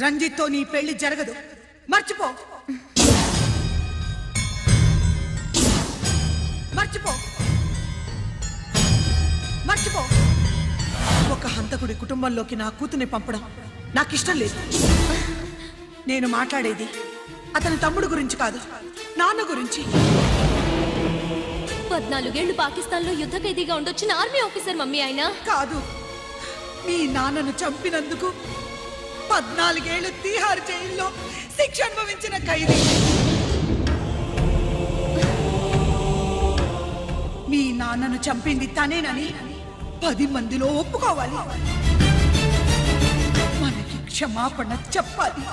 రంజిత్తో నీ పెళ్లి జరగదు, మర్చిపో. మర్చిపో మర్చిపో. ఒక హంతకుడి కుటుంబంలోకి నా కూతుర్ని పంపడం నాకిష్టం లేదు. నేను మాట్లాడేది అతని తమ్ముడు గురించి కాదు, నాన్న గురించి. 14 ఏళ్లు పాకిస్తాన్ లో యుద్ధ ఖైదీగా ఉండొచ్చిన ఆర్మీ ఆఫీసర్ మమ్మీ ఆయన కాదు. మీ నాన్నను చంపినందుకు 14 ఏళ్లు తీహార్ జైల్లో శిక్ష అనుభవించిన ఖైదీ. మీ నాన్నను చంపింది తనేనని 10 మందిలో ఒప్పుకోవాలి. మనకి క్షమాపణ చెప్పాలి.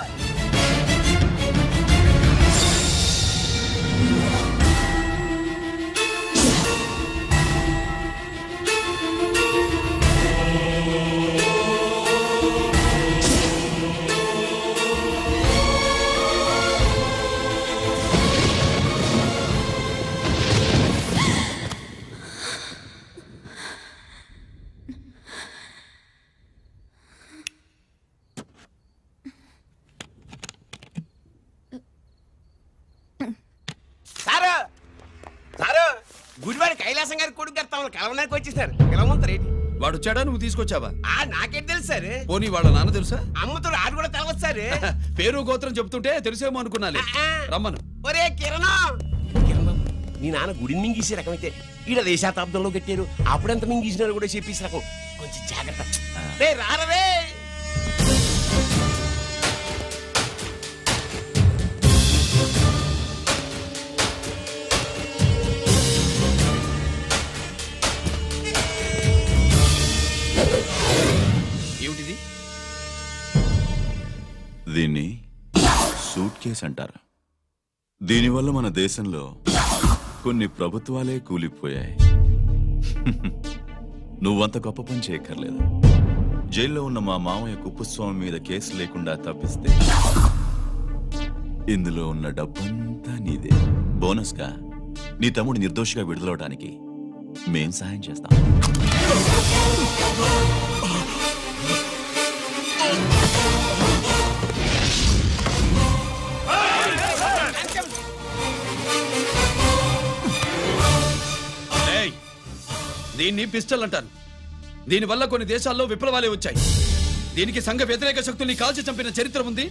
గుడివాడి కైలాసం గారి కొడుకు గారు తమను కలవడానికి వచ్చేసారు. కలవమంటారేంటి? వాడు వచ్చాడా, నువ్వు తీసుకొచ్చావా? నాకేం తెలుసు సార్. పోనీ వాళ్ళ నాన్న తెలుసా? అమ్మతో ఆడు కూడా తెలవచ్చు సార్. పేరు గోత్రం చెప్తుంటే తెలిసేమో అనుకున్నాలే. రమ్మను. ఒరే కిరణం, నీ నాన్న గుడిని మింగేసే రకమైతే ఈడ దేశాతాబ్దంలో కట్టారు. అప్పుడెంత మింగేసినారు కూడా చెప్పేసి రకం. కొంచెం జాగ్రత్త. రారవే. ఏమిటిది? దీన్ని సూట్ కేస్ అంటారు. దీనివల్ల మన దేశంలో కొన్ని ప్రభుత్వాలే కూలిపోయాయి. నువ్వంత గొప్ప పని చేయక్కర్లేదు. జైల్లో ఉన్న మా మామయ్య కుప్పస్వామి మీద కేసు లేకుండా తప్పిస్తే ఇందులో ఉన్న డబ్బంతా నీదే. బోనస్గా నీ తమ్ముడు నిర్దోషిగా విడుదలవడానికి మేం సాయం చేస్తాం. దీన్ని పిస్టల్ అంటారు. దీనివల్ల కొన్ని దేశాల్లో విప్లవాలే వచ్చాయి. దీనికి సంఘ వ్యతిరేక శక్తుల్ని కాల్చి చంపిన చరిత్ర ఉంది.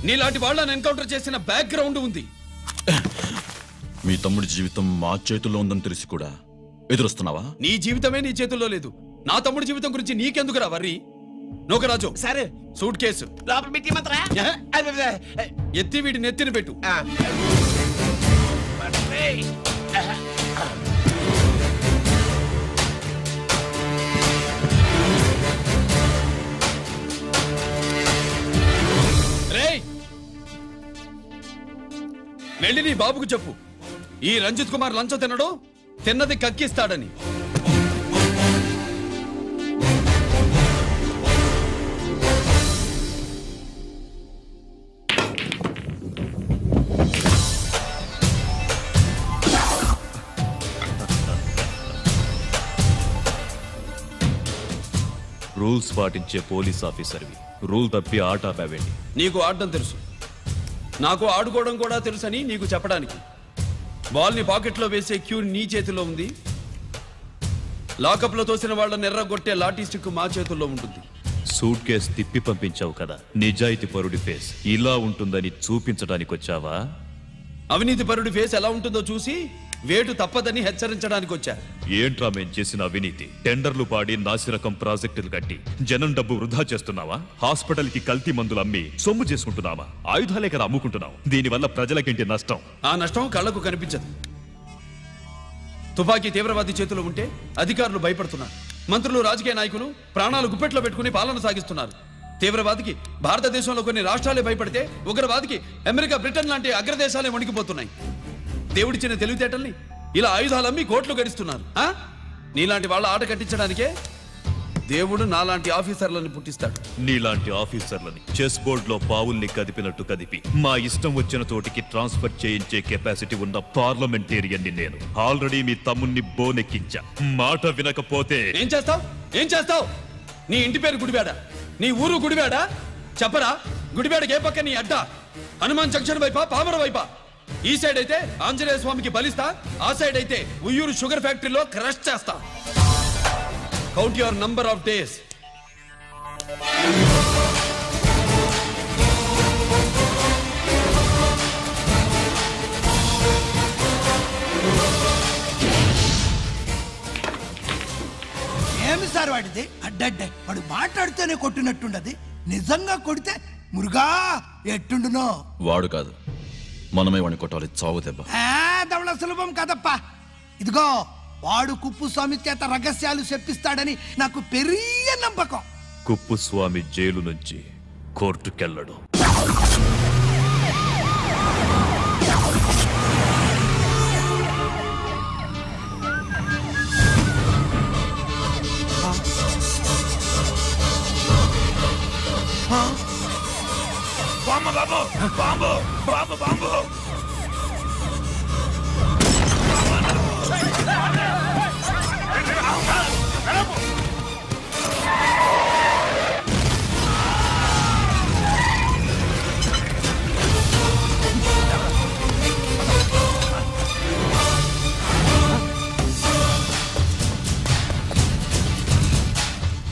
నీలాంటి వాళ్ళని ఎన్కౌంటర్ చేసిన బ్యాక్గ్రౌండ్ ఉంది. మీ తమ్ముడి జీవితం మా చేతుల్లో ఉందని తెలిసి కూడా ఎదురొస్తున్నావా? నీ జీవితమే నీ చేతుల్లో లేదు. నా తమ్ముడి జీవితం గురించి నీకెందుకురా వర్రీ? నోకరాజు, సరే సూట్ కేసు లోపల పెట్టి మాత్రా ఎత్తి వీడి నెత్తిని పెట్టు. వెళ్ళి నీ బాబుకు చెప్పు, ఈ రంజిత్ కుమార్ లంచం తినడు, తిన్నది కక్కిస్తాడని. రూల్స్ పాటించే పోలీస్ ఆఫీసర్వి, రూల్ తప్పి ఆట ఆపావేంటి? నీకు ఆడడం తెలుసు, నాకు ఆడుకోవడం కూడా తెలుసని నీకు చెప్పడానికి. బాల్ని పాకెట్లో వేసే క్యూ నీ చేతిలో ఉంది. లాకప్లో తోసిన వాళ్ళని ఎర్రగొట్టే లాఠీ స్టిక్ మా చేతుల్లో ఉంటుంది. సూట్ కేస్ తిప్పి పంపించావు కదా, నిజాయితీ పరుడి ఫేస్ ఇలా ఉంటుందని చూపించడానికి వచ్చావా? అవినీతి పరుడి ఫేస్ ఎలా ఉంటుందో చూసి వేటు తప్పదని హెచ్చరించడానికి వచ్చా. ఏంట్రా మేం చేసిన అవినీతి? టెండర్లు పాడి నాసిరకం ప్రాజెక్టులు కట్టి జనం డబ్బు వృధా చేస్తున్నావా? హాస్పిటల్ కి కల్తీ మందులు అమ్మి సొమ్ము చేసుకుంటున్నావా? ఆయుధాలే కదా అమ్ముకుంటున్నావు. దీనివల్ల ప్రజలకేంటి నష్టం? ఆ నష్టం కళ్లకు కనిపించదు. తుపాకీ తీవ్రవాది చేతిలో ఉంటే అధికారులు భయపడుతున్నారు. మంత్రులు, రాజకీయ నాయకులు ప్రాణాలు గుప్పెట్లో పెట్టుకుని పాలన సాగిస్తున్నారు. తీవ్రవాదికి భారతదేశంలో కొన్ని రాష్ట్రాలే భయపడితే ఉగ్రవాదికి అమెరికా, బ్రిటన్ లాంటి అగ్రదేశాలే వణికిపోతున్నాయి. దేవుడిచ్చిన తెలివితేటల్ని ఇలా ఆయుధాలమ్మి కోట్లు గడిస్తున్నారు. నీలాంటి వాళ్ళ ఆట కట్టించడానికే దేవుడు నాలాంటి ఆఫీసర్లను పుట్టిస్తాడు. నీలాంటి ఆఫీసర్లని చెస్ బోర్డ్ లో పావుల్ని కదిపినట్టు కదిపి మా ఇష్టం వచ్చిన తోటికి ట్రాన్స్ఫర్ చేయించే కెపాసిటీ ఉన్న పార్లమెంటేరియన్ని నేను. ఆల్రెడీ మీ తమ్ముణ్ణి బోనెక్కించా. మాట వినకపోతే ఏం చేస్తావు? నీ ఇంటి పేరు గుడివాడ, నీ ఊరు గుడివాడ, చెప్పరా గుడిబేడకి ఏ పక్క నీ అడ్డ? హనుమాన్ జంక్షన్ వైపా పామర వైపా? ఈ సైడ్ అయితే ఆంజనేయ స్వామికి బలిస్తా, ఆ సైడ్ అయితే ఉయ్యూరు షుగర్ ఫ్యాక్టరీలో క్రష్ చేస్తా. Count your number of days. ఏమి సార్ వాడిది? అడ్డడ్డే వాడు మాట్లాడితేనే కొట్టినట్టుండది. నిజంగా కొడితే మురుగా ఎట్టుండునో. వాడు కాదు, మనమే వాడిని కొట్టాలి. చావు దెబ్బ. దవళ సులభం కదప్పా. ఇదిగో వాడు కుప్పుస్వామి చేత రహస్యాలు చెప్పిస్తాడని నాకు పెరియ నమ్మకం. కుప్పుస్వామి జైలు నుంచి కోర్టుకెళ్ళడు. బాంబు బాబు bomb bomb bomb.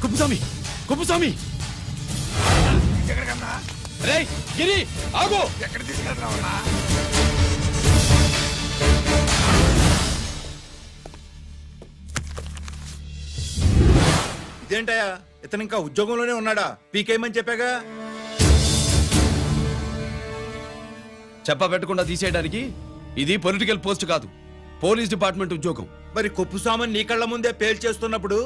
Kuppuswamy, Kuppuswamy! రేయ్ గిరి ఆగు! ఎక్కడ తీసుకెళ్తున్నావురా? ఇదేంటయ్యా, ఇతను ఇంకా ఉద్యోగంలోనే ఉన్నాడా? పీకేయమని చెప్పాగా. చెప్ప పెట్టకుండా తీసేయడానికి ఇది పొలిటికల్ పోస్ట్ కాదు, పోలీస్ డిపార్ట్మెంట్ ఉద్యోగం. మరి కుప్పుస్వామిని నీ కళ్ళ ముందే పేల్చేస్తున్నప్పుడు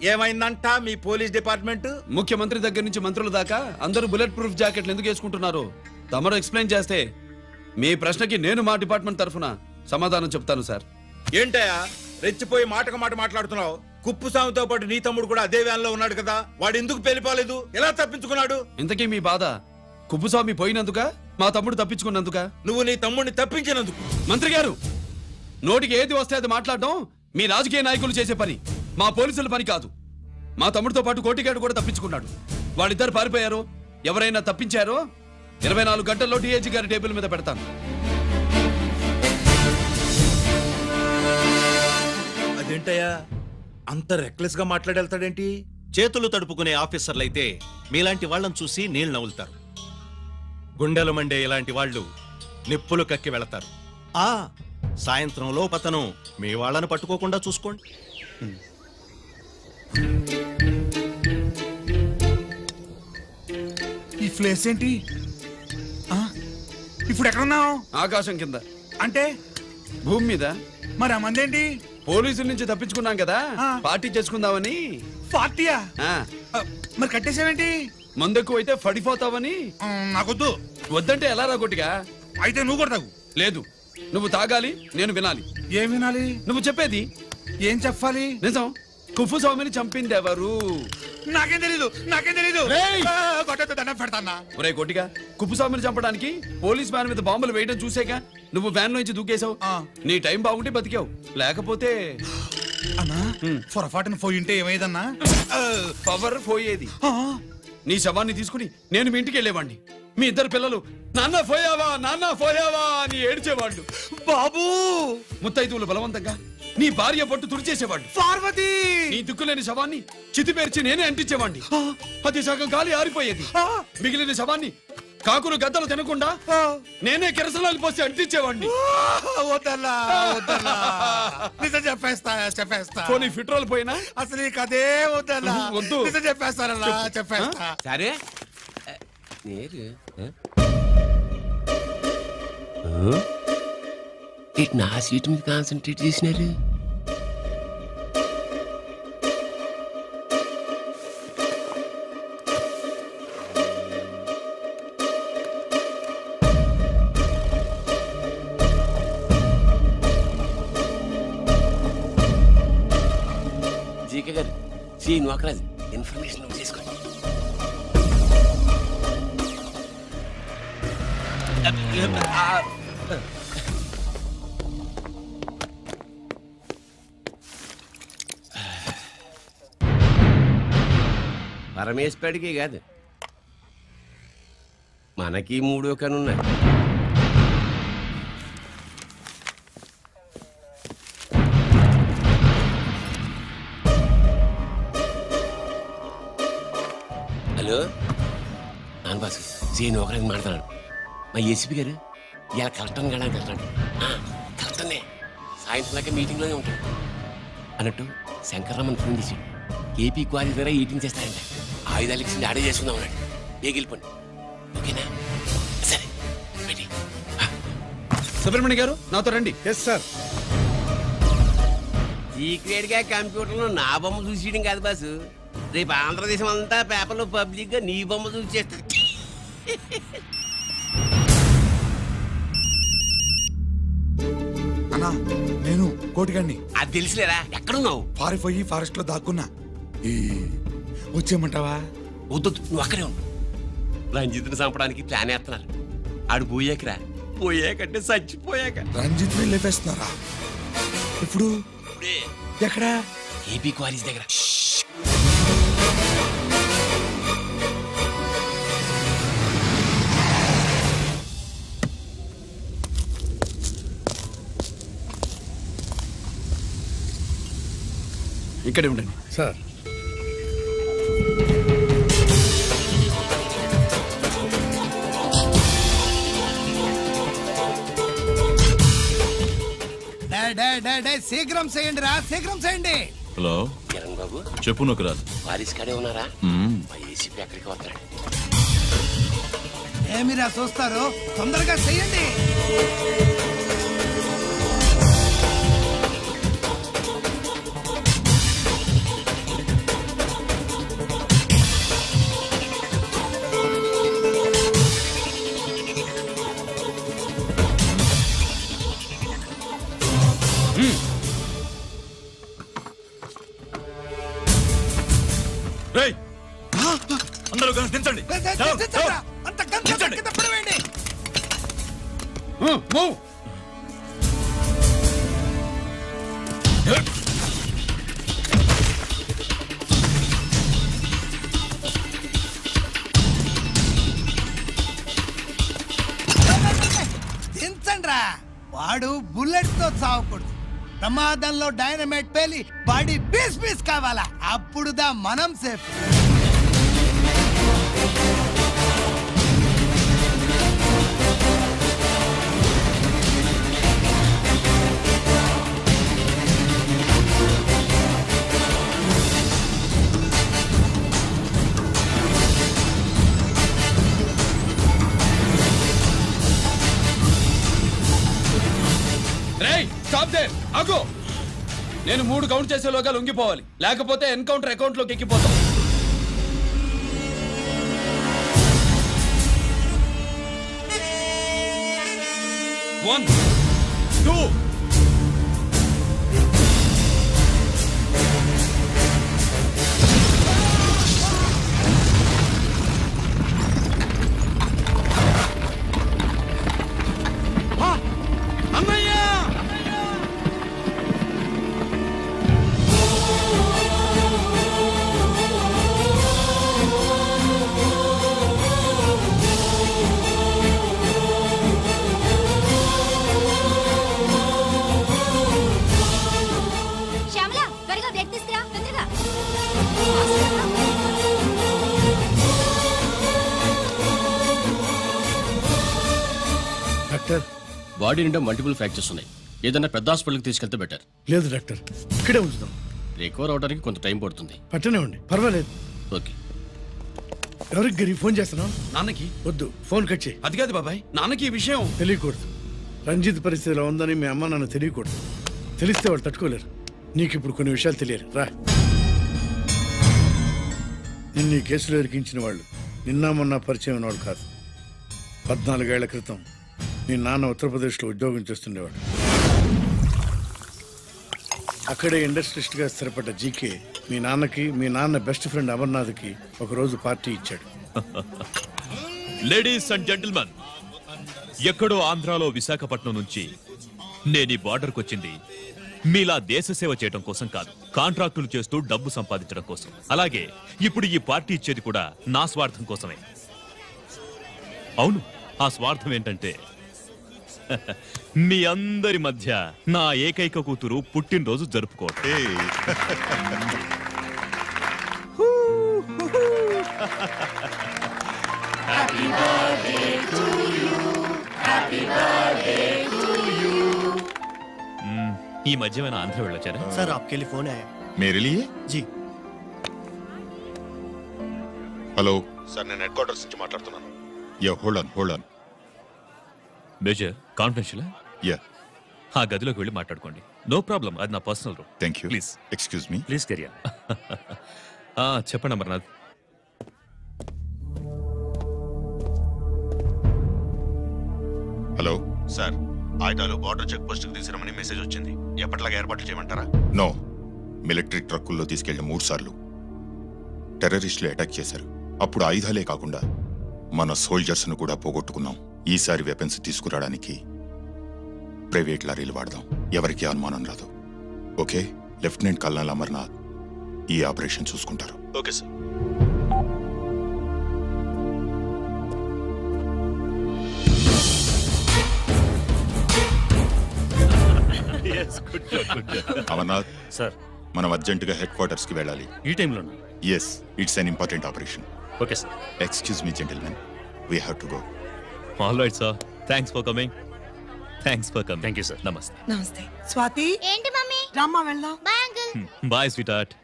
ఏమైందంట మీ పోలీస్ డిపార్ట్మెంట్? ముఖ్యమంత్రి దగ్గర నుంచి మంత్రుల దాకా అందరూ బుల్లెట్ ప్రూఫ్ జాకెట్లు ఎందుకు వేసుకుంటున్నారు తమరు ఎక్స్ప్లెయిన్ చేస్తే మీ ప్రశ్నకి నేను మా డిపార్ట్మెంట్ తరఫున సమాధానం చెప్తాను సార్. ఏంటయ్యా రెచ్చిపోయి మాటకు మాట మాట్లాడుతున్నావు? కుప్పుస్వామితో పాటు నీ తమ్ముడు కూడా అదే వ్యాన్ లో ఉన్నాడు కదా, వాడు ఎందుకు పేలిపోలేదు? ఎలా తప్పించుకున్నాడు? ఇంతకీ మీ బాధ కుప్పుస్వామి పోయినందుక, మా తమ్ముడు తప్పించుకున్నందుక? నువ్వు నీ తమ్ముడిని తప్పించినందుకు. మంత్రి గారు, నోటికి ఏది వస్తే అది మాట్లాడడం మీ రాజకీయ నాయకులు చేసే పని, మా పోలీసుల పని కాదు. మా తమ్ముడితో పాటు కోటిగాడు కూడా తప్పించుకున్నాడు. వాళ్ళిద్దరు పారిపోయారు. ఎవరైనా తప్పించారో 24 గంటల్లో డిఐజీ గారి టేబుల్ మీద పెడతాను. అదేంటయ్యా అంత రెక్లెస్ గా మాట్లాడేళ్తాడేంటి? చేతులు తడుపుకునే ఆఫీసర్లైతే మీలాంటి వాళ్ళని చూసి నీళ్లు నవ్వులుతారు. గుండెలు మండే ఇలాంటి వాళ్ళు నిప్పులు కక్కి వెళతారు. సాయంత్రంలో పతను మీ వాళ్ళను పట్టుకోకుండా చూసుకోండి. ఈ ప్లేస్ ఏంటి? ఇప్పుడు ఎక్కడున్నావు? ఆకాశం కింద. అంటే భూమి మీద. మరి ఆ మందేంటి? పోలీసుల నుంచి తప్పించుకున్నాం కదా, పార్టీ చేసుకుందామని. పార్టీయా? మరి కట్టేసావేంటి? మందెక్కువ అయితే పడిపోతావని. నాకొద్దు. వద్దంటే ఎలా రాగొట్టిగా? అయితే నువ్వు కూడా తాగు. లేదు, నువ్వు తాగాలి, నేను వినాలి. ఏం వినాలి? నువ్వు చెప్పేది. ఏం చెప్పాలి? నిజం. కుప్పుస్వామిని చంపింది ఎవరు? నాకేం తెలీదు, నాకేం తెలీదు. దండం పెడతానా? ఒరే కొట్టిగా, కుప్పుస్వామిని చంపడానికి పోలీస్ వ్యాన్ మీద బాంబులు వేయడం చూసేగా నువ్వు వ్యాన్ నుంచి దూకేశావు. నీ టైం బాగుంటే బతికావు, లేకపోతే అన్నా పొరపాటున పోయింటే ఏమైందన్నా? పవర్ పోయేది. నీ శవాన్ని తీసుకుని నేను మీ ఇంటికి వెళ్ళేవాడిని. మీ ఇద్దరు పిల్లలు నాన్న పోయావా, నాన్న పోయావా అని ఏడ్చేవాళ్ళు. బాబు ముత్తైదువులు బలవంతంగా నీ భార్య పట్టు తుడిచేసేవాళ్ళు. పార్వతి నీ దిక్కులేని శవాన్ని చితిపేర్చి నేనే అంటించేవాడిని. అది సగం గాలి ఆరిపోయేది. మిగిలిన శవాన్ని కాకులు గద్దలు తినకుండా నేనే కిరసనాలు పోసి అంటించేవాడిని. వద్దన్నా, వద్దన్నా. నిజం చెప్పేస్తా, చెప్పేస్తా. పోనీ ఫిట్రోల్ పోయినా అసలు ఈ కథే వద్దన్నా. వద్దు. నిజం చెప్పేస్తానన్నా, చెప్పేస్తా. సరే నా సీట్ మీద కాన్సన్ట్రేట్ చేసినారు. జీకే గారు, శ్రీ నోకరాజ్ ఇన్ఫర్మేషన్ నోట్ చేసుకోండి. పరమేశ్వరుడికి కాదు, మనకి 3 కనున్నాయి. హలో నాన్న బాసు జైన్ ఒకరికి మాట్లాడు. మా ఏసీపీ గారు ఇలా కలెక్టర్ని కలడానికి వెళ్తాడు. కలెక్టర్నే సాయంత్రం మీటింగ్లోనే ఉంటాడు అన్నట్టు. శంకర్రామన్ ఫోన్ చేసి ఏపీ క్వారీ ద్వారా ఈటింగ్ చేస్తారంట. ఆయుధాలు ఇచ్చింది ఆడే చేసుకుందాం అన్నాడు. గెలిపోండి ఓకేనా? సరే సుబ్రహ్మణ్య గారు నాతో రండి. Yes sir. సీక్రెట్ గా కంప్యూటర్లో నా బొమ్మ చూసేయడం కాదు బాసు. రేపు ఆంధ్రదేశం అంతా పేపర్లో పబ్లిక్ గా నీ బొమ్మ చూసి చేస్తా. అన్నా నేను కోటిగాడిని. అది తెలిసిలేరా? ఎక్కడున్నావు? పారిపోయి ఫారెస్ట్ లో దాక్కున్నా. వచ్చేయమంటావా? వద్దు నువ్వు అక్కడే ఉన్నావు. రంజిత్ని చంపడానికి ప్లాన్ వేస్తున్నారు. ఆడు పోయాకరా. పోయాకంటే చచ్చిపోయాక. రంజిత్ లేపేస్తున్నారా? ఇప్పుడు ఎక్కడా? ఏపీ క్వారీస్ దగ్గర. ఇక్కడే ఉండండి సార్. శీఘ్రం చేయండి రా, శీఘ్రం చేయండి. హలో కిరణ్ బాబు చెప్పు. నొకరాజు వారిస్ కాడే ఉన్నారా? మా ఏసీపీ ఎక్కడికి వస్తాడు. ఏమిరా చూస్తారు, తొందరగా చెయ్యండి. అందరూ దించండి. అంత కింద పడవేయండి. దించండి రా. వాడు బుల్లెట్ తో చావకూడదు. ప్రమాదంలో డైనమైట్ పేలి బాడీ పీస్ పీస్ కావాలా. అప్పుడుదా మనం సేఫ్. ఆగు. నేను 3 కౌంట్ చేసేలోగా లొంగిపోవాలి, లేకపోతే ఎన్కౌంటర్ అకౌంట్ లోకి ఎక్కిపోతాం. 1 2 బాడీ నిండా మల్టిపుల్ ఫ్రాక్చర్స్ ఉన్నాయి. ఏదైనా పెద్ద హాస్పిటల్కి తీసుకెళ్తే బెటర్. లేదు డాక్టర్, ఇక్కడే ఉంచుదాం. రికవర్ అవడానికి కొంత టైం పడుతుంది. పట్టనివ్వండి, పర్వాలేదు. ఓకే. ఎవరికి గరి ఫోన్ చేస్తున్నావు? నాన్నకి. వద్దు, ఫోన్ కట్ చేయి. అది కాదు బాబాయ్, నాన్నకి ఈ విషయం తెలియకూడదు. రంజిత్ పరిస్థితిలో ఉందని మీ అమ్మ నాన్న తెలియకూడదు. తెలిస్తే వాళ్ళు తట్టుకోలేరు. నీకు ఇప్పుడు కొన్ని విషయాలు తెలియాలి. రా. నిన్ను ఈ కేసులో ఇరికించిన వాళ్ళు నిన్న మొన్న పరిచయం ఉన్నవాడు కాదు. 14 ఏళ్ల క్రితం మీ నాన్న ఉత్తరప్రదేశ్లో ఉద్యోగం చేస్తుండేవాడు. అక్కడే ఇండస్ట్రియలిస్ట్గా స్థిరపడ్డ జీకే మీ నాన్నకి, మీ నాన్న బెస్ట్ ఫ్రెండ్ అమర్నాథ్కి ఒకరోజు పార్టీ ఇచ్చాడు. లేడీస్ అండ్ జెంటిల్మెన్, ఎక్కడో ఆంధ్రాలో విశాఖపట్నం నుంచి నేను ఈ బార్డర్కి వచ్చింది మీలా దేశ సేవ చేయడం కోసం కాదు, కాంట్రాక్టులు చేస్తూ డబ్బు సంపాదించడం కోసం. అలాగే ఇప్పుడు ఈ పార్టీ ఇచ్చేది కూడా నా స్వార్థం కోసమే. అవును, ఆ స్వార్థం ఏంటంటే మీ అందరి మధ్య నా ఏకైక కూతురు పుట్టినరోజు జరుపుకోవటం. ఈ మధ్య ఏమైనా ఆంధ్ర వెళ్ళొచ్చారా? सर आपके लिए फोन आया। मेरे लिए? जी। హలో సార్, నేను హెడ్ క్వార్టర్స్ నుంచి మాట్లాడుతున్నాను. Yeah, hold on. Major confidential? Yeah. ఆ గదిలోకి వెళ్ళి మాట్లాడుకోండి. నో ప్రాబ్లం, అది నా personal room. Thank you. Please excuse me. Please career. చెప్పండి అమర్నాథ్. హలో సార్, ఆయుధాలు బార్డర్ చెక్ పోస్ట్ కు తీసుకురమని మెసేజ్ వచ్చింది. ఎప్పటిలాగా ఏర్పాట్లు చేయమంటారా? నో. మిలిటరీ ట్రక్కుల్లో తీసుకెళ్లిన 3 సార్లు టెర్రరిస్టులు అటాక్ చేశారు. అప్పుడు ఆయుధాలే కాకుండా మన సోల్జర్స్ ను కూడా పోగొట్టుకున్నాం. ఈసారి వెపన్స్ తీసుకురావడానికి ప్రైవేట్ లారీలు వాడదాం. ఎవరికి అనుమానం రాదు. ఓకే? లెఫ్టినెంట్ కల్నల్ అమర్నాథ్ ఈ ఆపరేషన్ చూసుకుంటారు. Okay sir. అమర్నాథ్ సార్, మనం అర్జెంటుగా హెడ్ క్వార్టర్స్ కి వెళ్ళాలి. ఈ టైంలో? Yes, it's an important operation. Okay sir. Excuse me gentlemen, we have to go. All right sir, thanks for coming. Thank you sir. నమస్తే. నమస్తే. స్వాతి, ఏంటి మమ్మీ? రామ్మా వెళ్దాం. Bye uncle. Bye sweetheart.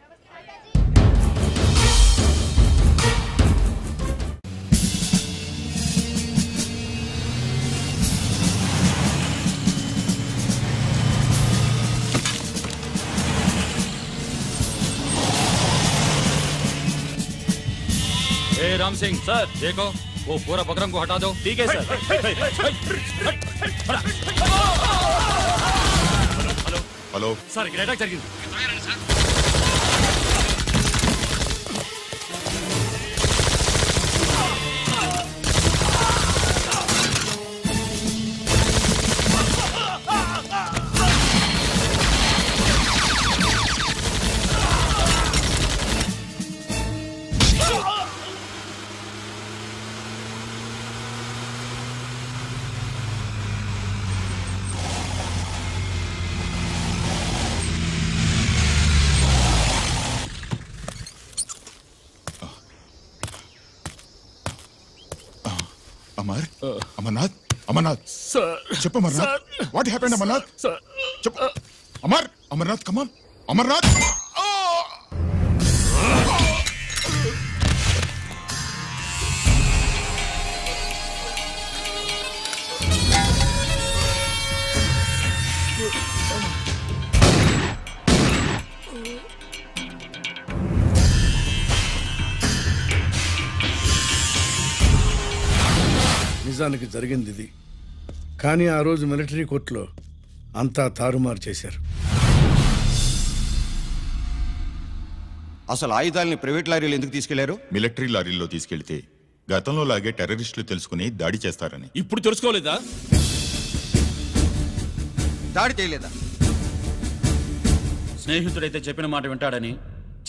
Ram Singh sir, देखो वो पूरा बकरम को हटा दो। ठीक है सर। హలో సార్, ఇక్కడ అటాక్ జరిగింది. అమర్నాథ్ చెప్పు. Amarnath, what happened? అమర్నాథ్ చెప్పు. Amarnath come on. అమర్నాథ్, నిజానికి జరిగింది ఇది. కానీ ఆ రోజు మిలిటరీ కోర్టులో అంతా తారుమారు చేశారు. అసలు ఆయుధాలని ప్రైవేట్ లారీలు ఎందుకు తీసుకెళ్లారు? మిలిటరీ లారీల్లో తీసుకెళ్తే గతంలో లాగే టెర్రరిస్టులు తెలుసుకుని దాడి చేస్తారని. ఇప్పుడు తెలుసుకోలేదా? దాడి చేయలేదా? స్నేహితుడైతే చెప్పిన మాట వింటాడని,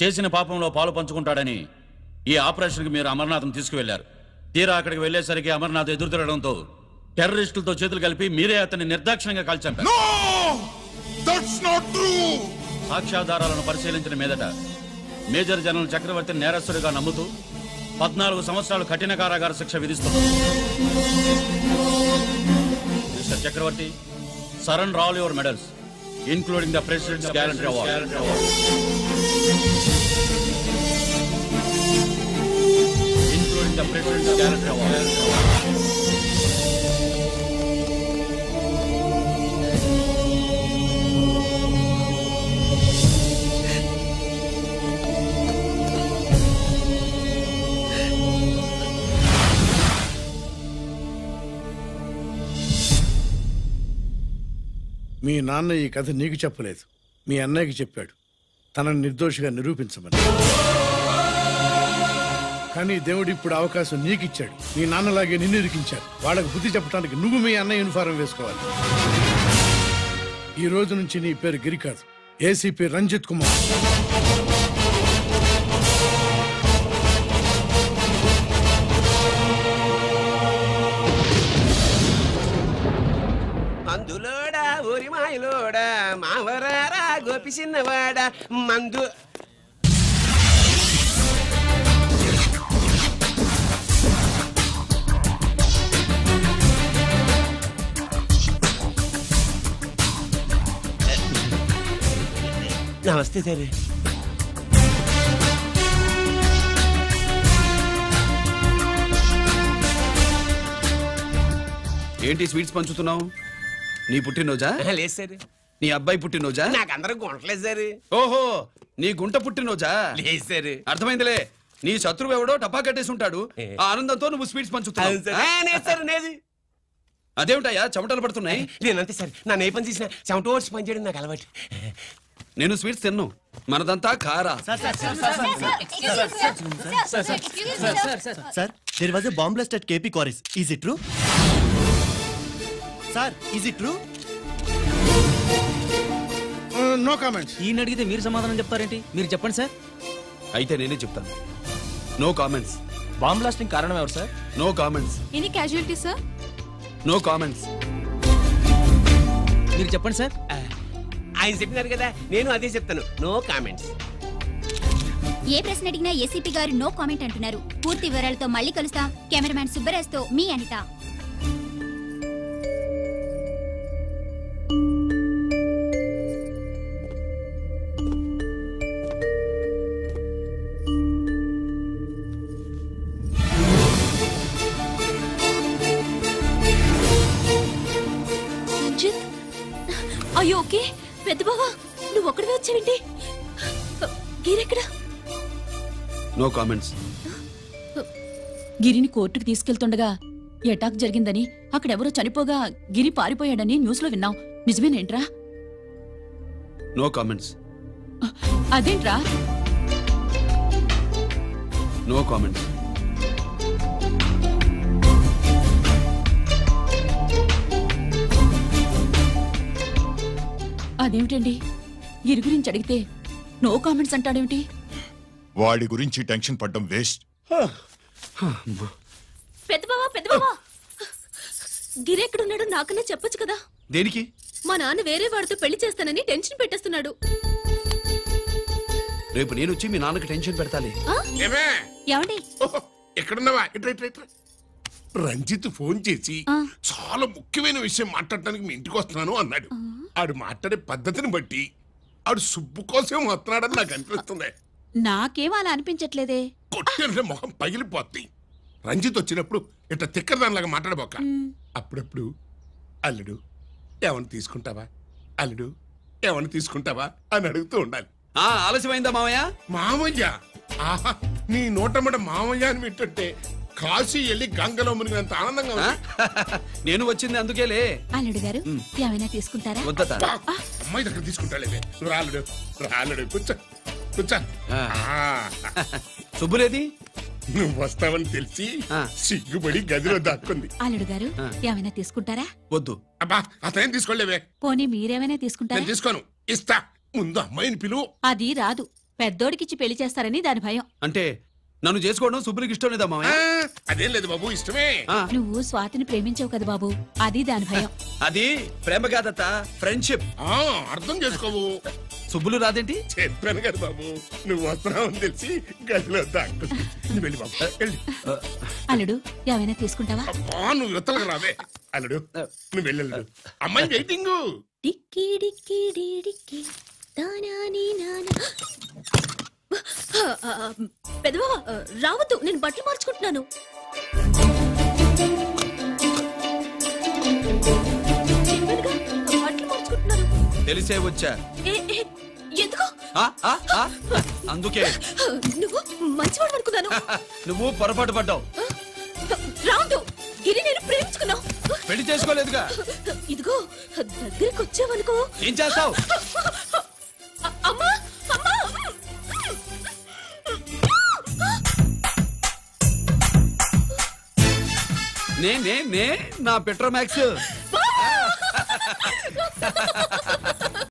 చేసిన పాపంలో పాలు పంచుకుంటాడని ఈ ఆపరేషన్కి మీరు అమర్నాథ్ని తీసుకువెళ్లారు. తీరా అక్కడికి వెళ్లేసరికి అమర్నాథ్ ఎదురు తిరగడంతో టెర్రరిస్టులతో చేతులు కలిపి మీరే అతన్ని నిర్దాక్షిణ్యంగా కాల్చంపారు. సాక్ష్యాధారాలను పరిశీలించిన మీదట మేజర్ జనరల్ చక్రవర్తిని నేరస్తుడిగా నమ్ముతూ 14 సంవత్సరాలు కఠిన కారాగార శిక్ష విధిస్తున్నారు. Mister Chakravarthi, surrender all your medals including the president's gallantry award. The President's Gallantry Award. మీ నాన్న ఈ కథ నీకు చెప్పలేదు, మీ అన్నయ్యకి చెప్పాడు, తనని నిర్దోషిగా నిరూపించమని. కానీ దేవుడు ఇప్పుడు అవకాశం నీకిచ్చాడు. నీ నాన్నలాగే నిన్ను ఇరికించాడు. వాళ్ళకు బుద్ధి చెప్పడానికి నువ్వు మీ అన్న యూనిఫారం వేసుకోవాలి. ఈ రోజు నుంచి నీ పేరు గిరి కాదు, ఏసీపీ రంజిత్ కుమార్. పిసినవాడ మందు. నమస్తే సార్. ఏంటి స్వీట్స్ పంచుతున్నావు? నీ పుట్టినరోజా? లేదు సార్. నీ అబ్బాయి పుట్టినరోజా? నాకు అందరూ గుంటలేదు సార్. ఓహో, నీ గుంట పుట్టినరోజా? లేదు సార్. అర్థమైందిలే. నీ శత్రువు ఎవడో టపా కట్టేసి ఉంటాడు. ఆ ఆనందంతో నువ్వు స్వీట్స్ పంచుతున్నావు. అదేమిటయ్యా చెమటలు పడుతున్నాయి? నేనంతే సార్. నా ఏ పని చేసినా చెమట ఓడ్చి పని చేయడం నాకు అలవాటు. నేను స్వీట్స్ తిన్ను. మనదంతా కారా. Sir, there was a bomb blast at KP Quarries. Is it true? Sir, is it true? No comments. ఈయన అడిగితే మీరు సమాధానం చెప్తారేంటి? మీరు చెప్పండి సార్. అయితే నేనే చెప్తాను. No comments. బాంబ్ బ్లాస్టింగ్ కారణం ఎవరు sir? No comments. Any casualty sir? No comments. మీరు చెప్పండి సార్. ఆయన చెప్పినారు కదా, నేను అదే చెప్తాను. No comments. ఏ ప్రశ్న అడిగినా ఏసీపీ గారు నో కామెంట్ అంటున్నారు. పూర్తి వివరాలతో మళ్ళీ కలుస్తాం. కెమెరామ్యాన్ సుబ్బరాజ్తో మీ అనిత. అయ్యో ఓకే. పెద్ద బావా, నువ్వు ఒక్కడివే వచ్చావేంటి? గిరెక్కడ? No comments. గిరిని కోర్టుకు తీసుకెళ్తుండగా అటాక్ జరిగిందని, అక్కడెవరో చనిపోగా గిరి పారిపోయాడని న్యూస్ లో విన్నాం. నిజమేనేంట్రా? No comments. అదేంట్రా? No comments. అదేమిటండి, గిరి గురించి అడిగితే నో కామెంట్స్ అంటాడేమిటి? వాడి గురించి టెన్షన్ పడ్డం వేస్ట్. పెద్ద బావా, గిరి ఎక్కడున్నాడు నాకన్నా చెప్పొచ్చు కదా. దేనికి? మా నాన్న వేరే వాడితో పెళ్లి చేస్తానని టెన్షన్ పెట్టేస్తున్నాడు. రేపు నేను వచ్చి మీ నాన్నకి టెన్షన్ పెడతాలి. ఏమండి? ఎక్కడున్నావా? రంజిత్ ఫోన్ చేసి చాలా ముఖ్యమైన విషయం మాట్లాడటానికి మీ ఇంటికి వస్తున్నాను అన్నాడు. ఆడు మాట్లాడే పద్ధతిని బట్టి ఆడు సుబ్బు కోసం వస్తున్నాడని నాకు అనిపిస్తుంది. నాకేం అలా అనిపించట్లేదే. కొట్టిన మొహం పగిలిపోద్ది. రంజిత్ వచ్చినప్పుడు ఇట్లా తిక్కరదానిలాగా మాట్లాడబోక. అప్పుడప్పుడు అల్లుడు ఏమన్నా తీసుకుంటావా, అల్లుడు ఏమన్నా తీసుకుంటావా అని అడుగుతూ ఉండాలి. ఆలస్యమైందా మామయ్య? మామయ్య? ఆహా, నీ నోటమ్మట మామయ్య అని వింటుంటే కాశీ వెళ్ళి గంగలో మునిగినంత ఆనందంగా ఉంది. నేను వచ్చింది అందుకేలే. అల్లుడు గారు ఏమైనా తీసుకుంటారా? అమ్మాయి దగ్గర తీసుకుంటాలే. రాలుడు రాలుడు కూర్చో కూర్చో. శుభ్రేది? నువ్వు వస్తావని తెలిసి సిగ్గుపడి గదిలో దాక్కుంది. అల్లుడు గారు ఏమైనా తీసుకుంటారా? వద్దు. అబ్బా, అతనేం తీసుకోలేవే. పోనీ మీరేమైనా తీసుకుంటారా? నేను తీసుకోను. ఇస్తా. ముందు అమ్మాయిని పిలువు. అది రాదు. పెద్దోడికిచ్చి పెళ్లి చేస్తారని దాని భయం. అంటే నన్ను చేసుకోవడం శుభ్రికి ఇష్టం లేదా మామయ్య? అదేం లేదు బాబు, ఇష్టమే. నువ్వు స్వాతిని ప్రేమించావు కదా బాబు, అది దాని భయం. అది ప్రేమ కాదత్త, ఫ్రెండ్షిప్. అర్థం చేసుకోవు. సుబ్బులు రాదేంటి? చెప్పాను కదా బాబు, నువ్వు వస్తున్నావు అని తెలిసి గదిలో దాక్కుంది. నువ్వు వెళ్ళి బాబు వెళ్ళి. అల్లుడు ఏమైనా తీసుకుంటావా? నువ్వు యువతలకు రావే. అల్లుడు నువ్వు వెళ్ళడు. అమ్మాయి వెయిటింగ్. డిక్కి డిక్కి డిక్కి దానాని నానా. పెద్దవా రావద్దు, నేను బట్టలు మార్చుకుంటున్నాను. బట్టలు మార్చుకుంటున్నాను. తెలిసే వచ్చా. ఎందుకు? అందుకే. నువ్వు మంచివాడు అనుకున్నాను. నువ్వు పొరపాటు పడ్డావు. రావద్దు, గిరి నేను ప్రేమించుకున్నావు. పెళ్లి చేసుకోలేదుగా. ఇదిగో దగ్గరికి వచ్చావనుకో. ఏం చేస్తావు? అమ్మా అమ్మా. నే నా పెట్రోమాక్స్.